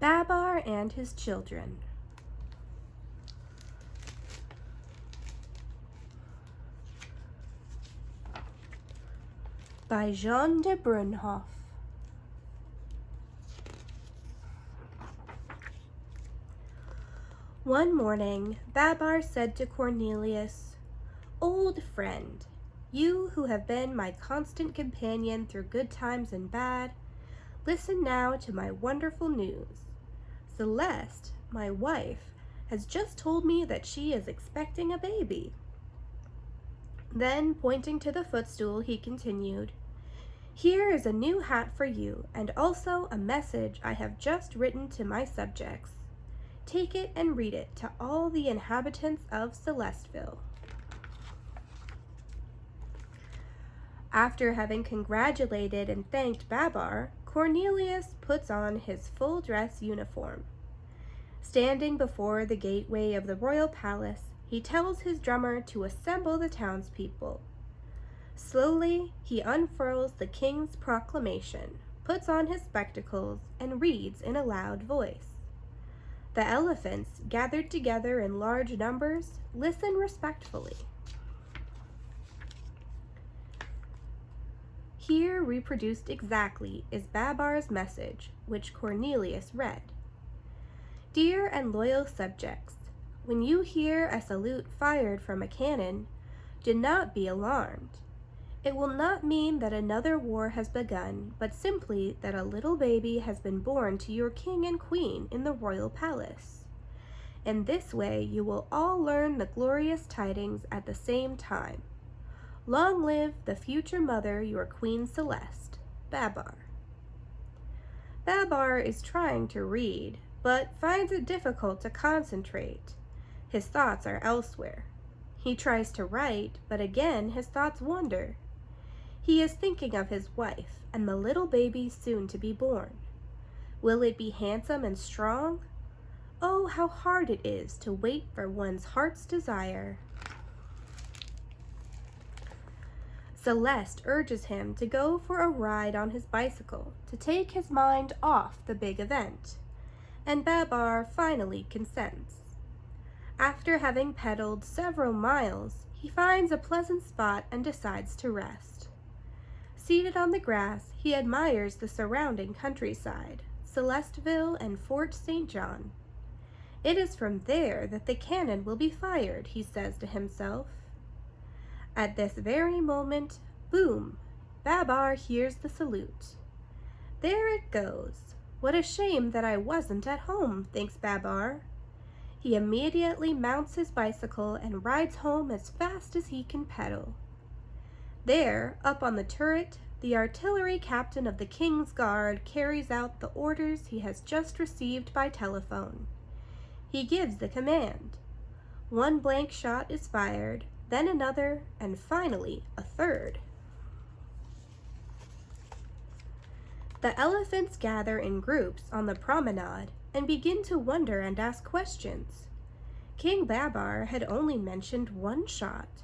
Babar and His Children by Jean de Brunhoff. One morning, Babar said to Cornelius, "Old friend, you who have been my constant companion through good times and bad, listen now to my wonderful news. Celeste, my wife, has just told me that she is expecting a baby." Then, pointing to the footstool, he continued, "Here is a new hat for you, and also a message I have just written to my subjects. Take it and read it to all the inhabitants of Celesteville." After having congratulated and thanked Babar, Cornelius puts on his full dress uniform. Standing before the gateway of the royal palace, he tells his drummer to assemble the townspeople. Slowly, he unfurls the king's proclamation, puts on his spectacles, and reads in a loud voice. The elephants, gathered together in large numbers, listen respectfully. Here, reproduced exactly, is Babar's message, which Cornelius read. "Dear and loyal subjects, when you hear a salute fired from a cannon, do not be alarmed. It will not mean that another war has begun, but simply that a little baby has been born to your king and queen in the royal palace. In this way you will all learn the glorious tidings at the same time. Long live the future mother, your Queen Celeste, Babar." Babar is trying to read, but finds it difficult to concentrate. His thoughts are elsewhere. He tries to write, but again his thoughts wander. He is thinking of his wife and the little baby soon to be born. Will it be handsome and strong? Oh, how hard it is to wait for one's heart's desire. Celeste urges him to go for a ride on his bicycle to take his mind off the big event, and Babar finally consents. After having pedaled several miles, he finds a pleasant spot and decides to rest. Seated on the grass, he admires the surrounding countryside, Celesteville and Fort St. John. "It is from there that the cannon will be fired," he says to himself. At this very moment, boom, Babar hears the salute. "There it goes. What a shame that I wasn't at home," thinks Babar. He immediately mounts his bicycle and rides home as fast as he can pedal. There, up on the turret, the artillery captain of the King's Guard carries out the orders he has just received by telephone. He gives the command. One blank shot is fired, then another, and finally a third. The elephants gather in groups on the promenade and begin to wonder and ask questions. King Babar had only mentioned one shot.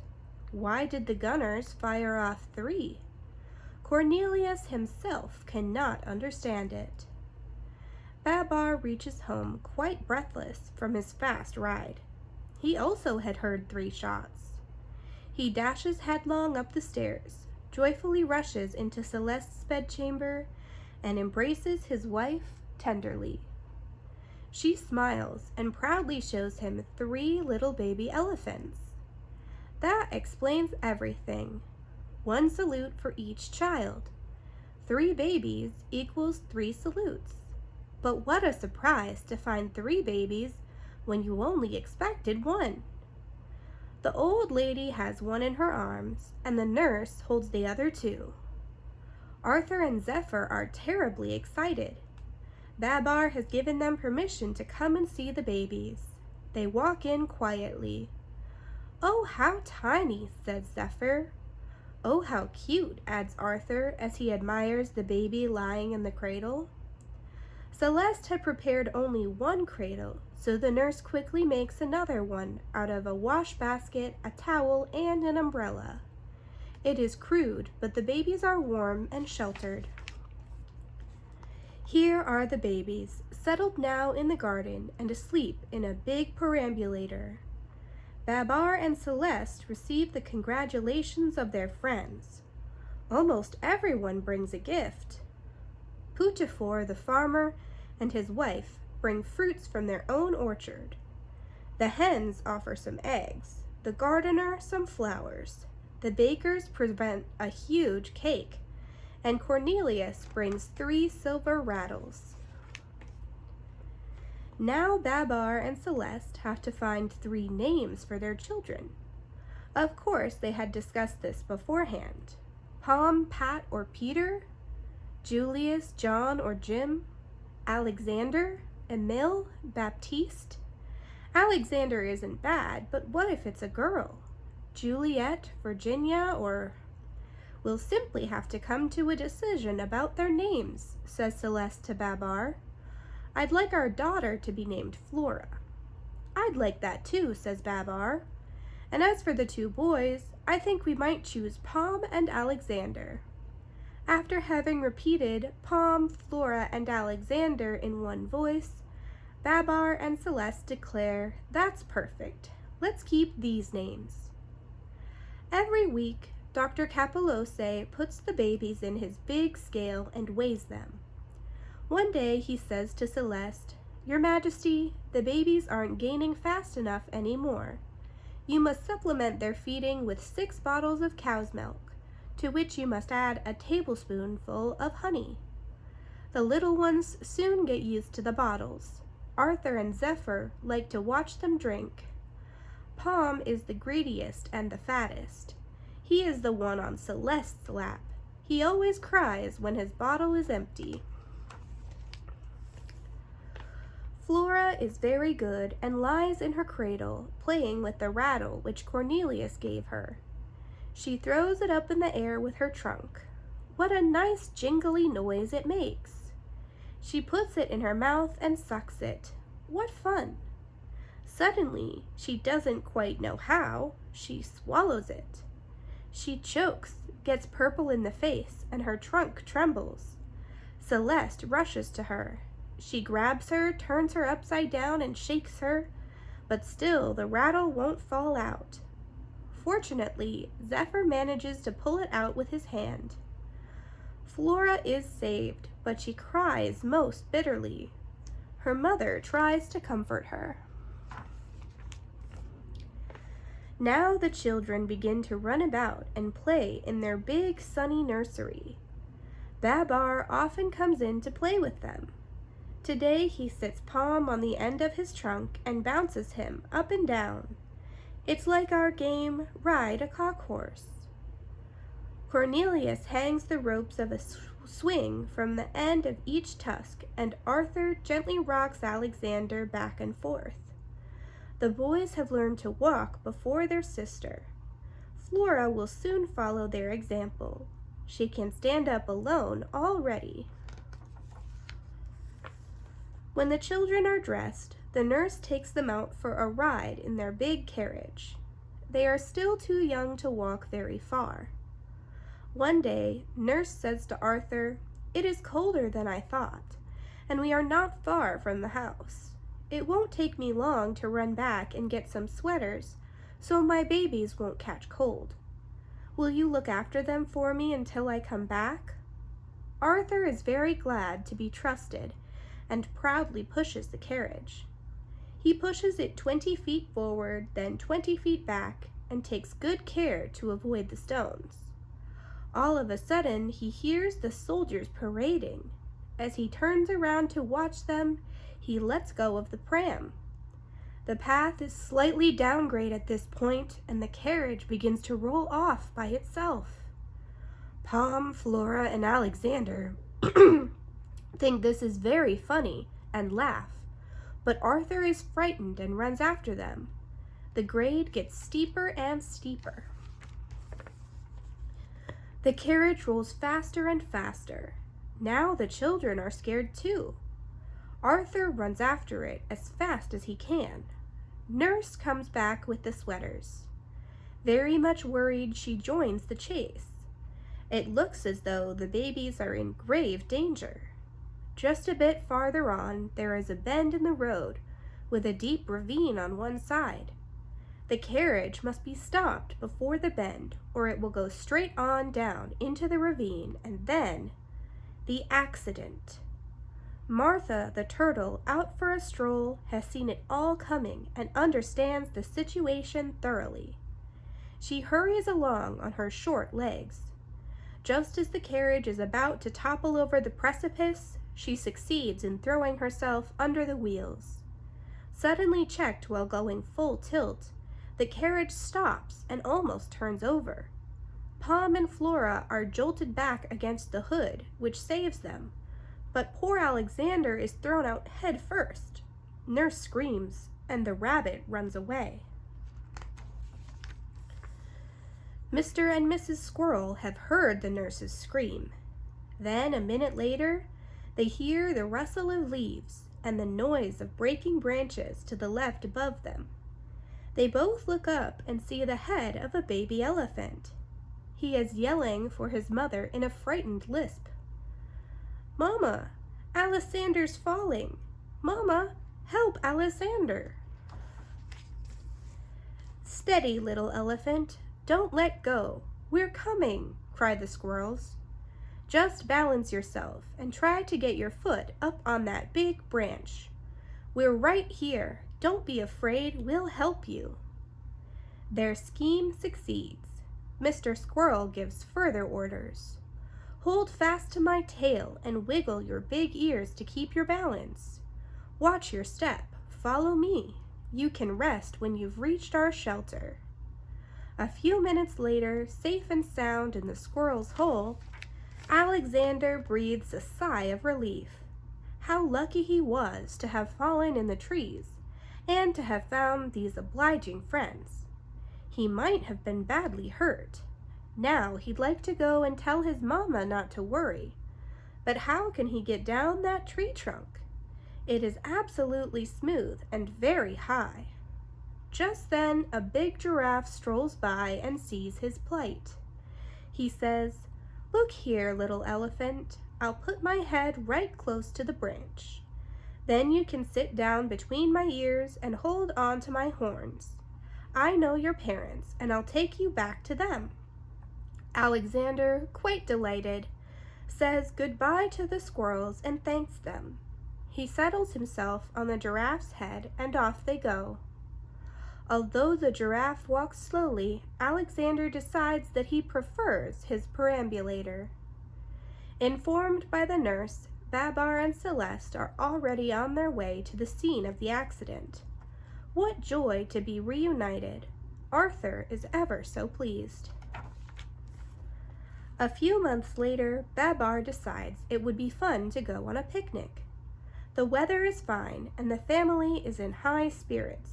Why did the gunners fire off 3? Cornelius himself cannot understand it. Babar reaches home quite breathless from his fast ride. He also had heard 3 shots. He dashes headlong up the stairs, joyfully rushes into Celeste's bedchamber, and embraces his wife tenderly. She smiles and proudly shows him 3 little baby elephants. That explains everything. 1 salute for each child. 3 babies equals 3 salutes. But what a surprise to find 3 babies when you only expected 1. The old lady has 1 in her arms, and the nurse holds the other 2. Arthur and Zephyr are terribly excited. Babar has given them permission to come and see the babies. They walk in quietly. "Oh, how tiny," says Zephyr. "Oh, how cute," adds Arthur as he admires the baby lying in the cradle. Celeste had prepared only 1 cradle, so the nurse quickly makes another one out of a wash basket, a towel, and an umbrella. It is crude, but the babies are warm and sheltered. Here are the babies, settled now in the garden and asleep in a big perambulator. Babar and Celeste receive the congratulations of their friends. Almost everyone brings a gift. Poutiphar, the farmer, and his wife bring fruits from their own orchard. The hens offer some eggs, the gardener some flowers. The bakers present a huge cake, and Cornelius brings 3 silver rattles. Now Babar and Celeste have to find 3 names for their children. Of course, they had discussed this beforehand. Pom, Pat, or Peter? Julius, John, or Jim? Alexander, Emile, Baptiste? Alexander isn't bad, but what if it's a girl? Juliet, Virginia, or... We'll simply have to come to a decision about their names, says Celeste to Babar. I'd like our daughter to be named Flora. I'd like that too, says Babar. And as for the 2 boys, I think we might choose Pom and Alexander. After having repeated Pom, Flora, and Alexander in one voice, Babar and Celeste declare, that's perfect. Let's keep these names. Every week, Dr. Capelose puts the babies in his big scale and weighs them. One day he says to Celeste, Your Majesty, the babies aren't gaining fast enough anymore. You must supplement their feeding with 6 bottles of cow's milk, to which you must add a tablespoonful of honey. The little ones soon get used to the bottles. Arthur and Zephyr like to watch them drink. Pom is the greediest and the fattest. He is the one on Celeste's lap. He always cries when his bottle is empty. Flora is very good and lies in her cradle, playing with the rattle which Cornelius gave her. She throws it up in the air with her trunk. What a nice jingly noise it makes! She puts it in her mouth and sucks it. What fun! Suddenly, she doesn't quite know how, she swallows it. She chokes, gets purple in the face, and her trunk trembles. Celeste rushes to her. She grabs her, turns her upside down, and shakes her, but still the rattle won't fall out. Fortunately, Zephyr manages to pull it out with his hand. Flora is saved, but she cries most bitterly. Her mother tries to comfort her. Now the children begin to run about and play in their big sunny nursery. Babar often comes in to play with them. Today he sits Pom on the end of his trunk and bounces him up and down. It's like our game, Ride a Cock Horse. Cornelius hangs the ropes of a swing from the end of each tusk, and Arthur gently rocks Alexander back and forth. The boys have learned to walk before their sister. Flora will soon follow their example. She can stand up alone already. When the children are dressed, the nurse takes them out for a ride in their big carriage. They are still too young to walk very far. One day, Nurse says to Arthur, "It is colder than I thought, and we are not far from the house. It won't take me long to run back and get some sweaters, so my babies won't catch cold. Will you look after them for me until I come back?" Arthur is very glad to be trusted and proudly pushes the carriage. He pushes it 20 feet forward, then 20 feet back, and takes good care to avoid the stones. All of a sudden, he hears the soldiers parading. As he turns around to watch them, he lets go of the pram. The path is slightly downgrade at this point, and the carriage begins to roll off by itself. Pom, Flora, and Alexander think this is very funny and laugh, but Arthur is frightened and runs after them. The grade gets steeper and steeper. The carriage rolls faster and faster. Now the children are scared too. Arthur runs after it as fast as he can. Nurse comes back with the sweaters. Very much worried, she joins the chase. It looks as though the babies are in grave danger. Just a bit farther on, there is a bend in the road with a deep ravine on one side. The carriage must be stopped before the bend, or it will go straight on down into the ravine, and then the accident. Martha, the turtle, out for a stroll, has seen it all coming and understands the situation thoroughly. She hurries along on her short legs. Just as the carriage is about to topple over the precipice, she succeeds in throwing herself under the wheels. Suddenly checked while going full tilt, the carriage stops and almost turns over. Pom and Flora are jolted back against the hood, which saves them, but poor Alexander is thrown out head first. Nurse screams, and the rabbit runs away. Mr. and Mrs. Squirrel have heard the nurse's scream. Then, a minute later, they hear the rustle of leaves and the noise of breaking branches to the left above them. They both look up and see the head of a baby elephant. He is yelling for his mother in a frightened lisp. "Mama, Alexander's falling. Mama, help Alexander." "Steady, little elephant. Don't let go. We're coming," cry the squirrels. "Just balance yourself and try to get your foot up on that big branch. We're right here. Don't be afraid. We'll help you." Their scheme succeeds. Mr. Squirrel gives further orders. "Hold fast to my tail and wiggle your big ears to keep your balance. Watch your step. Follow me. You can rest when you've reached our shelter." A few minutes later, safe and sound in the squirrel's hole, Alexander breathes a sigh of relief. How lucky he was to have fallen in the trees and to have found these obliging friends. He might have been badly hurt. Now he'd like to go and tell his mama not to worry. But how can he get down that tree trunk? It is absolutely smooth and very high. Just then, a big giraffe strolls by and sees his plight. He says, "Look here, little elephant. I'll put my head right close to the branch. Then you can sit down between my ears and hold on to my horns. I know your parents, and I'll take you back to them." Alexander, quite delighted, says goodbye to the squirrels and thanks them. He settles himself on the giraffe's head and off they go. Although the giraffe walks slowly, Alexander decides that he prefers his perambulator. Informed by the nurse, Babar and Celeste are already on their way to the scene of the accident. What joy to be reunited! Arthur is ever so pleased. A few months later, Babar decides it would be fun to go on a picnic. The weather is fine and the family is in high spirits.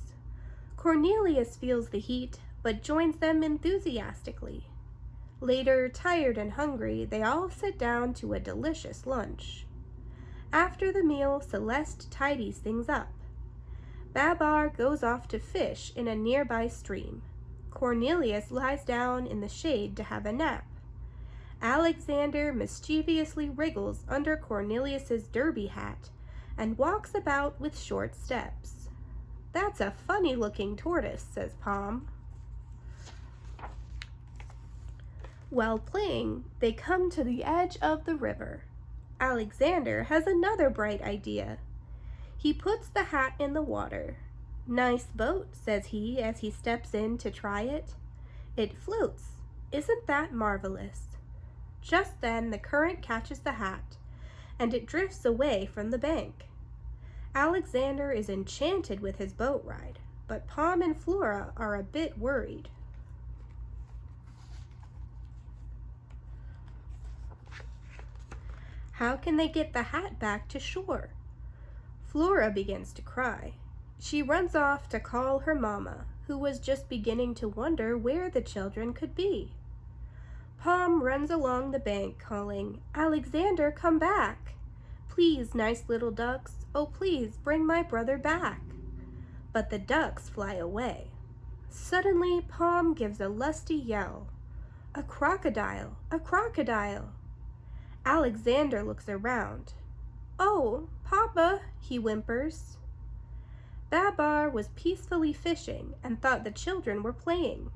Cornelius feels the heat, but joins them enthusiastically. Later, tired and hungry, they all sit down to a delicious lunch. After the meal, Celeste tidies things up. Babar goes off to fish in a nearby stream. Cornelius lies down in the shade to have a nap. Alexander mischievously wriggles under Cornelius's derby hat and walks about with short steps. "That's a funny-looking tortoise," says Pom. While playing, they come to the edge of the river. Alexander has another bright idea. He puts the hat in the water. "Nice boat," says he as he steps in to try it. "It floats. Isn't that marvelous?" Just then the current catches the hat, and it drifts away from the bank. Alexander is enchanted with his boat ride, but Pom and Flora are a bit worried. How can they get the hat back to shore? Flora begins to cry. She runs off to call her mama, who was just beginning to wonder where the children could be. Pom runs along the bank calling, "Alexander, come back! Please, nice little ducks, oh please bring my brother back." But the ducks fly away. Suddenly, Pom gives a lusty yell. "A crocodile! A crocodile!" Alexander looks around. "Oh, Papa," he whimpers. Babar was peacefully fishing and thought the children were playing.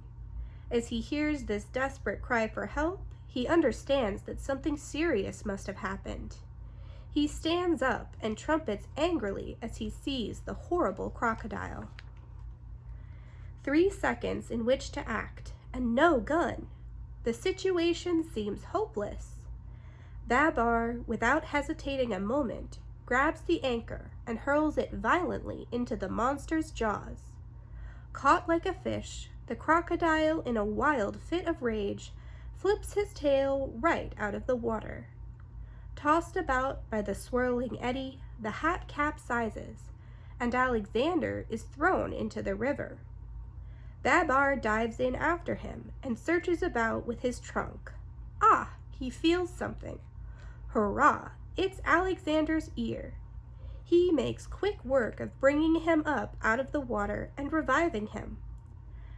As he hears this desperate cry for help, he understands that something serious must have happened. He stands up and trumpets angrily as he sees the horrible crocodile. 3 seconds in which to act, and no gun. The situation seems hopeless. Babar, without hesitating a moment, grabs the anchor and hurls it violently into the monster's jaws. Caught like a fish, the crocodile, in a wild fit of rage, flips his tail right out of the water. Tossed about by the swirling eddy, the hat capsizes, and Alexander is thrown into the river. Babar dives in after him and searches about with his trunk. Ah, he feels something. Hurrah, it's Alexander's ear. He makes quick work of bringing him up out of the water and reviving him.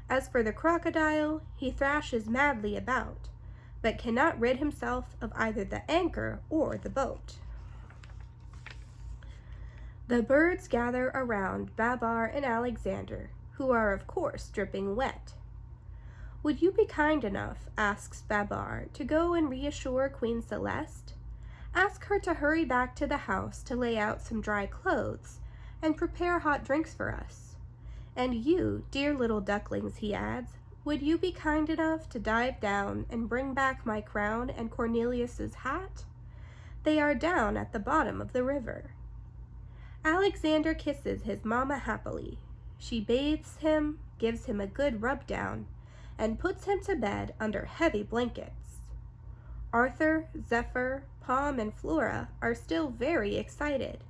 As for the crocodile, he thrashes madly about, but cannot rid himself of either the anchor or the boat. The birds gather around Babar and Alexander, who are of course dripping wet. "Would you be kind enough," asks Babar, "to go and reassure Queen Celeste? Ask her to hurry back to the house to lay out some dry clothes and prepare hot drinks for us. And you, dear little ducklings," he adds, "would you be kind enough to dive down and bring back my crown and Cornelius's hat? They are down at the bottom of the river." Alexander kisses his mama happily. She bathes him, gives him a good rub down, and puts him to bed under heavy blankets. Arthur, Zephyr, Palm, and Flora are still very excited.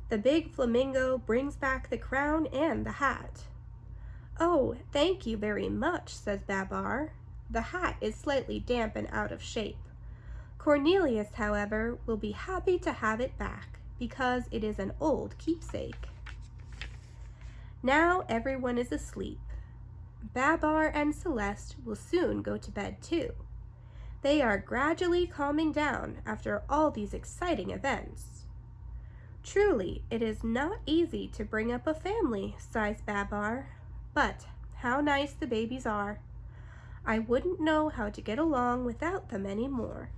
The big flamingo brings back the crown and the hat. "Oh, thank you very much," says Babar. "The hat is slightly damp and out of shape. Cornelius, however, will be happy to have it back, because it is an old keepsake." Now everyone is asleep. Babar and Celeste will soon go to bed too. They are gradually calming down after all these exciting events. "Truly, it is not easy to bring up a family," sighs Babar, "but how nice the babies are. I wouldn't know how to get along without them any more."